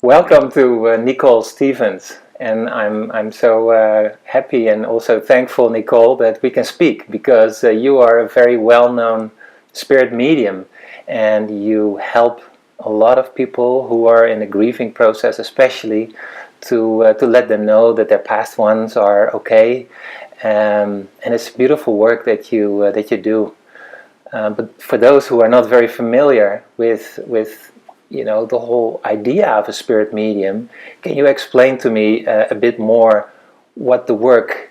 Welcome to Necole Stephens, and I'm so happy and also thankful, Necole, that we can speak because you are a very well-known spirit medium, and you help a lot of people who are in a grieving process, especially to let them know that their past ones are okay, and it's beautiful work that you do. But for those who are not very familiar with the whole idea of a spirit medium, can you explain to me a bit more what the work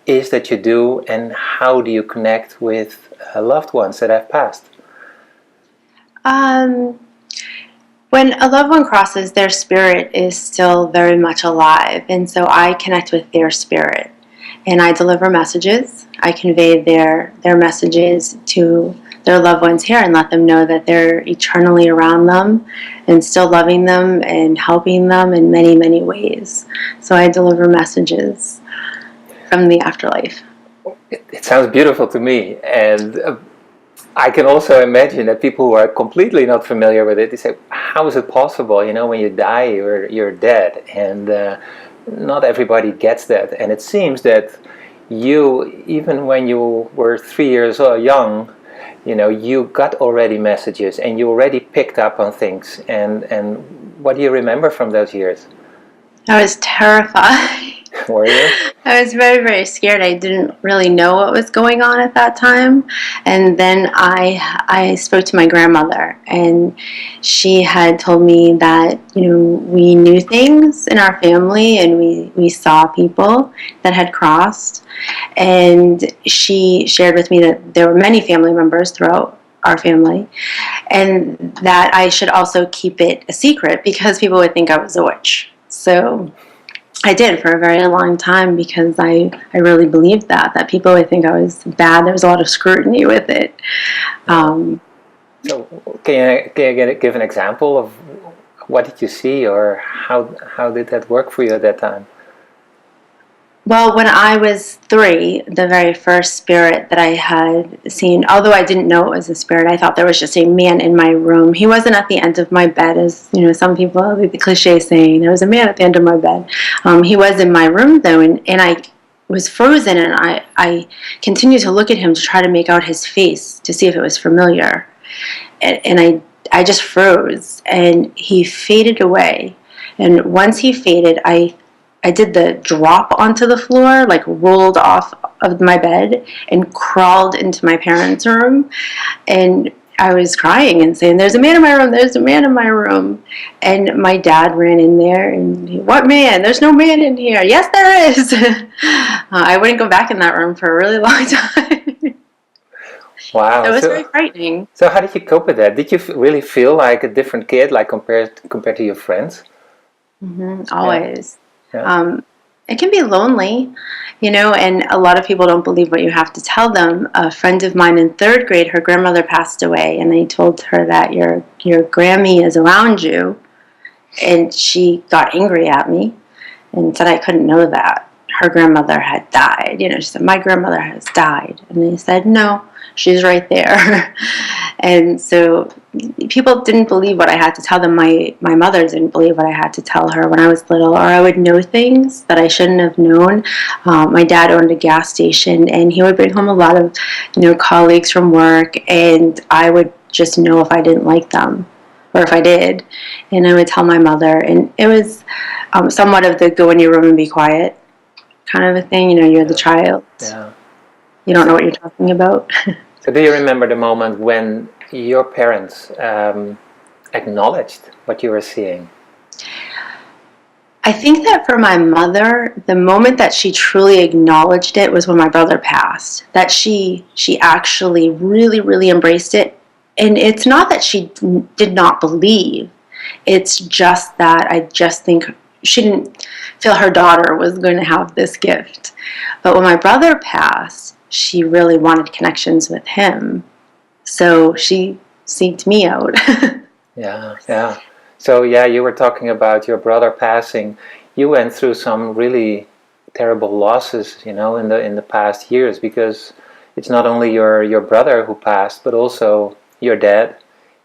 is that you do, and how do you connect with loved ones that have passed? When a loved one crosses, their spirit is still very much alive, and so I connect with their spirit, and I deliver messages. I convey their messages to their loved ones here and let them know that they're eternally around them and still loving them and helping them in many, many ways. So I deliver messages from the afterlife. It sounds beautiful to me, and I can also imagine that people who are completely not familiar with it, they say, how is it possible? When you die, you're dead, and not everybody gets that. And it seems that you, even when you were 3 years young, you got already messages and you already picked up on things. And what do you remember from those years? I was terrified. Were you? I was very, very scared. I didn't really know what was going on at that time. And then I spoke to my grandmother, and she had told me that, we knew things in our family, and we saw people that had crossed. And she shared with me that there were many family members throughout our family, and that I should also keep it a secret because people would think I was a witch. So I did for a very long time because I really believed that people would think I was bad. There was a lot of scrutiny with it. So can you give an example of what did you see, or how did that work for you at that time? Well, when I was 3, the very first spirit that I had seen, although I didn't know it was a spirit, I thought there was just a man in my room. He wasn't at the end of my bed, as some people, the cliche saying, there was a man at the end of my bed. He was in my room, though, and I was frozen, and I continued to look at him to try to make out his face to see if it was familiar. And I just froze, and he faded away. And once he faded, I did the drop onto the floor, like rolled off of my bed and crawled into my parents' room. And I was crying and saying, there's a man in my room, there's a man in my room. And my dad ran in there and, what man? There's no man in here. Yes, there is. I wouldn't go back in that room for a really long time. Wow. It was very frightening. So how did you cope with that? Did you really feel like a different kid, like compared to your friends? Mm-hmm, always. Yeah. It can be lonely, and a lot of people don't believe what you have to tell them. A friend of mine in 3rd grade, her grandmother passed away, and they told her that your Grammy is around you, and she got angry at me and said I couldn't know that her grandmother had died. She said, my grandmother has died. And they said, no, she's right there. And so people didn't believe what I had to tell them. My mother didn't believe what I had to tell her when I was little, or I would know things that I shouldn't have known. My dad owned a gas station, and he would bring home a lot of colleagues from work, and I would just know if I didn't like them, or if I did, and I would tell my mother. And it was somewhat of the go in your room and be quiet kind of a thing. You're the child. Yeah. You don't know what you're talking about. So do you remember the moment when your parents acknowledged what you were seeing? I think that for my mother, the moment that she truly acknowledged it was when my brother passed. That she actually really, really embraced it. And it's not that she did not believe. It's just that I just think she didn't feel her daughter was going to have this gift. But when my brother passed, she really wanted connections with him. So she seeked me out. Yeah. So you were talking about your brother passing. You went through some really terrible losses, in the past years, because it's not only your brother who passed, but also your dad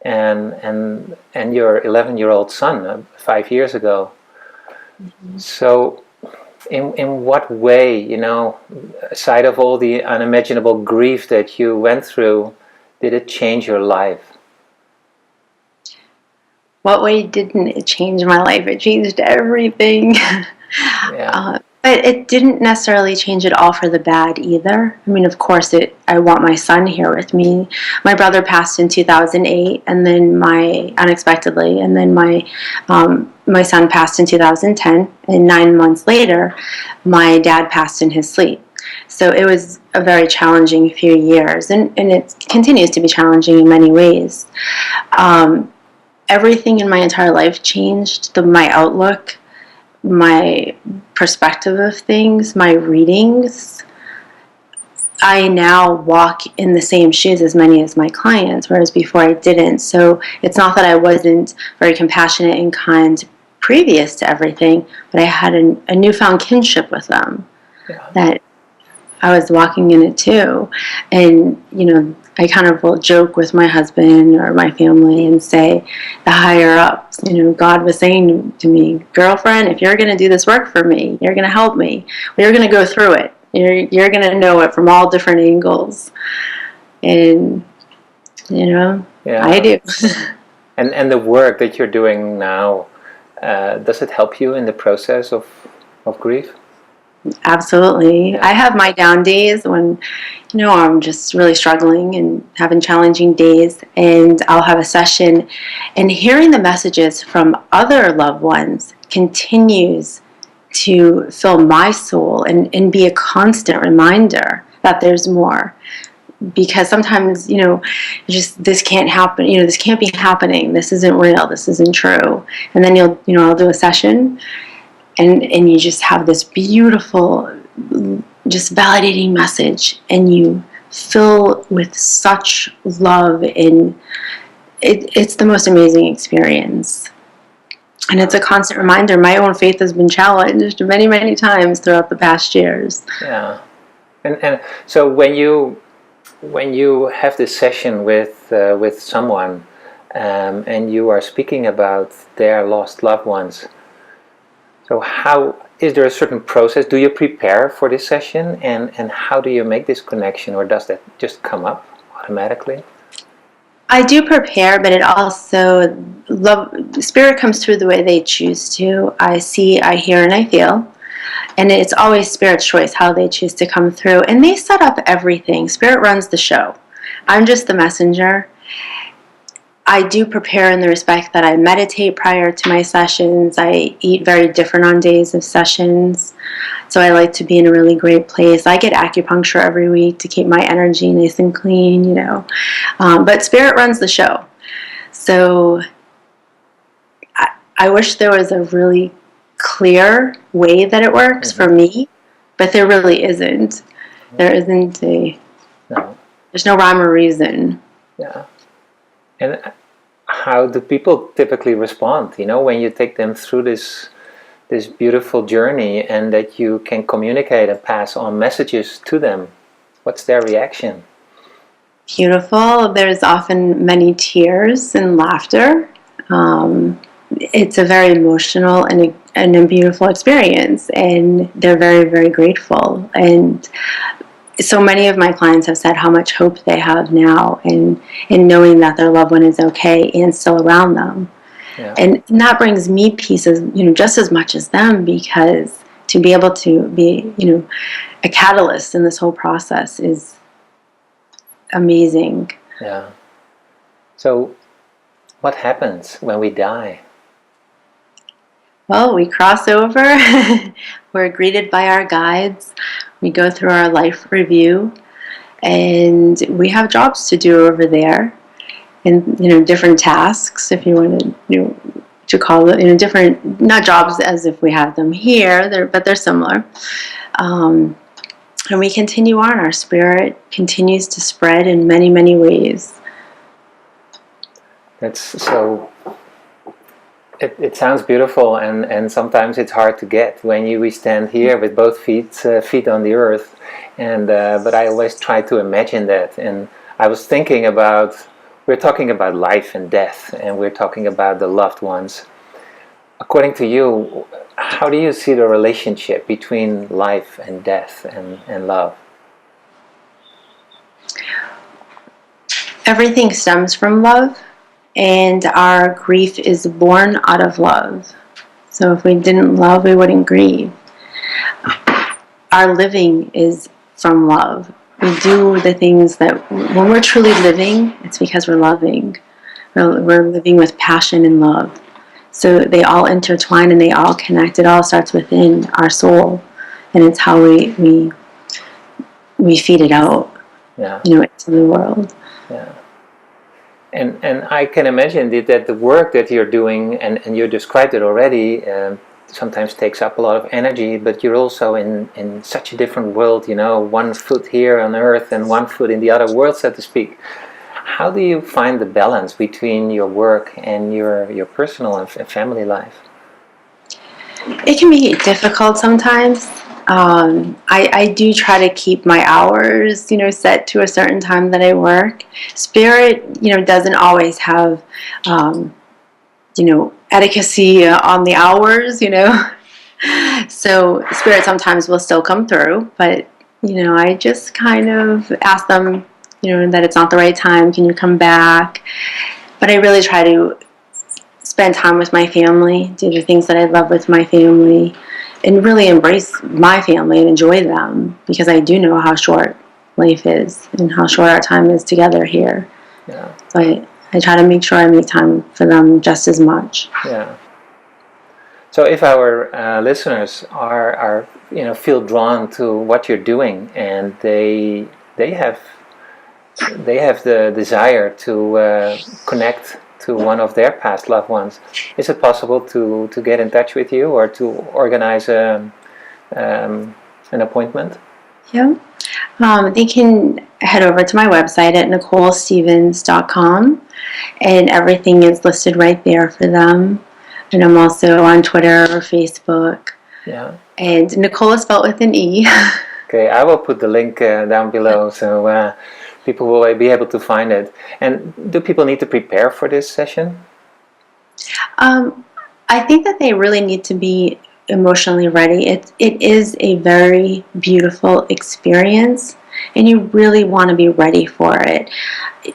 and your 11-year-old son 5 years ago. So in what way, aside of all the unimaginable grief that you went through, did it change your life? What way didn't it change my life? It changed everything. Yeah. But it didn't necessarily change it all for the bad either. I mean, of course, I want my son here with me. My brother passed in 2008, and then unexpectedly, and then my son passed in 2010, and 9 months later, my dad passed in his sleep. So it was a very challenging few years, and it continues to be challenging in many ways. Everything in my entire life changed. My outlook, my perspective of things, my readings. I now walk in the same shoes as many as my clients, whereas before I didn't. So it's not that I wasn't very compassionate and kind previous to everything, but I had a newfound kinship with them. Yeah. That I was walking in it too. And, I kind of will joke with my husband or my family and say, the higher ups, God was saying to me, girlfriend, if you're going to do this work for me, you're going to help me, you're going to go through it. You're going to know it from all different angles. And, Yeah. I do. And the work that you're doing now, does it help you in the process of grief? Absolutely. Yeah. I have my down days when, I'm just really struggling and having challenging days, and I'll have a session, and hearing the messages from other loved ones continues to fill my soul and be a constant reminder that there's more. Because sometimes, just this can't happen, this can't be happening, this isn't real, this isn't true. And then I'll do a session, and you just have this beautiful, just validating message, and you fill with such love, and it's the most amazing experience. And it's a constant reminder. My own faith has been challenged many, many times throughout the past years. Yeah. And so when you have this session with someone, and you are speaking about their lost loved ones, so how is there a certain process? Do you prepare for this session, and how do you make this connection, or does that just come up automatically? I do prepare, but it also, Spirit comes through the way they choose to. I see, I hear, and I feel. And it's always Spirit's choice how they choose to come through. And they set up everything. Spirit runs the show. I'm just the messenger. I do prepare in the respect that I meditate prior to my sessions. I eat very different on days of sessions. So I like to be in a really great place. I get acupuncture every week to keep my energy nice and clean, But Spirit runs the show. So I wish there was a really clear way that it works for me, but there really isn't. There isn't there's no rhyme or reason. Yeah. And how do people typically respond, when you take them through this beautiful journey, and that you can communicate and pass on messages to them? What's their reaction? Beautiful. There's often many tears and laughter. It's a very emotional and a beautiful experience, and they're very, very grateful. And so many of my clients have said how much hope they have now in knowing that their loved one is okay and still around them. Yeah. And that brings me peace, just as much as them, because to be able to be, a catalyst in this whole process is amazing. Yeah. So what happens when we die? Well, we cross over. We're greeted by our guides. We go through our life review, and we have jobs to do over there, and different tasks, if you want to call it, different, not jobs as if we have them here, but they're similar. And we continue on. Our spirit continues to spread in many, many ways. That's so. It sounds beautiful, and sometimes it's hard to get when we stand here with both feet on the earth, and but I always try to imagine that, and I was thinking about we're talking about life and death, and we're talking about the loved ones. According to you, how do you see the relationship between life and death and love? Everything stems from love, and our grief is born out of love. So if we didn't love, we wouldn't grieve. Our living is from love. We do the things that, when we're truly living, it's because we're loving. We're living with passion and love. So they all intertwine and they all connect. It all starts within our soul, and it's how we feed it out, into the world. Yeah. And I can imagine that the work that you're doing, and you described it already, sometimes takes up a lot of energy, but you're also in such a different world, one foot here on earth and one foot in the other world, so to speak. How do you find the balance between your work and your personal and family life? It can be difficult sometimes. I do try to keep my hours, set to a certain time that I work. Spirit, doesn't always have, etiquette on the hours, So Spirit sometimes will still come through, but, I just kind of ask them, that it's not the right time. Can you come back? But I really try to spend time with my family, do the things that I love with my family, and really embrace my family and enjoy them, because I do know how short life is and how short our time is together here. Yeah. So I try to make sure I make time for them just as much. Yeah. So if our listeners are feel drawn to what you're doing, and they have the desire to connect to one of their past loved ones, is it possible to get in touch with you or to organize an appointment? Yeah. They can head over to my website at NicoleStephens.com, and everything is listed right there for them. And I'm also on Twitter or Facebook. Yeah. And Nicole is spelled with an E. Okay, I will put the link down below, so people will be able to find it. And do people need to prepare for this session? I think that they really need to be emotionally ready. It is a very beautiful experience, and you really want to be ready for it.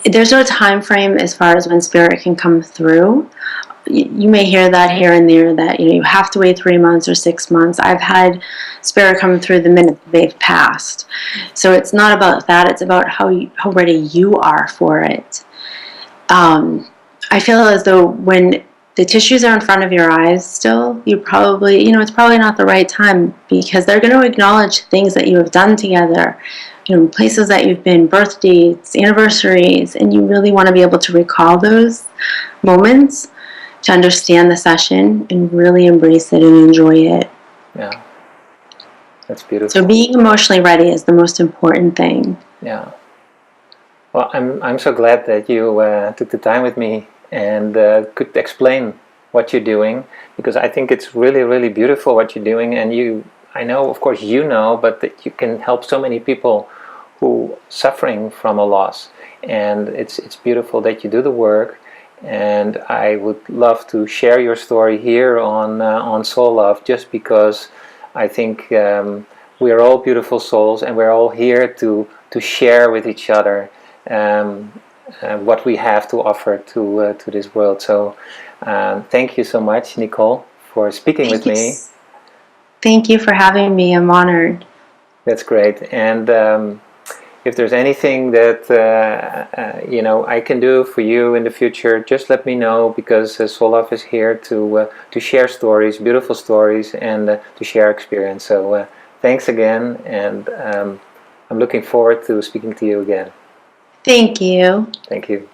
There's no time frame as far as when Spirit can come through. You may hear that here and there, that you have to wait 3 months or 6 months. I've had Spirit come through the minute they've passed. So it's not about that. It's about how ready you are for it. I feel as though when the tissues are in front of your eyes still, you probably, it's probably not the right time, because they're going to acknowledge things that you have done together, places that you've been, birthdays, anniversaries, and you really want to be able to recall those moments to understand the session and really embrace it and enjoy it. Yeah, that's beautiful. So being emotionally ready is the most important thing. Yeah. Well, I'm so glad that you took the time with me and could explain what you're doing, because I think it's really, really beautiful what you're doing, and I know, of course, but that you can help so many people who suffering from a loss, and it's beautiful that you do the work. And I would love to share your story here on Soul Love, just because I think we're all beautiful souls, and we're all here to share with each other what we have to offer to this world. So thank you so much, Nicole, for speaking with me. Thank you for having me. I'm honored. That's great. And if there's anything that I can do for you in the future, just let me know, because Soul Love is here to share stories, beautiful stories, and to share experience. So thanks again, and I'm looking forward to speaking to you again. Thank you. Thank you.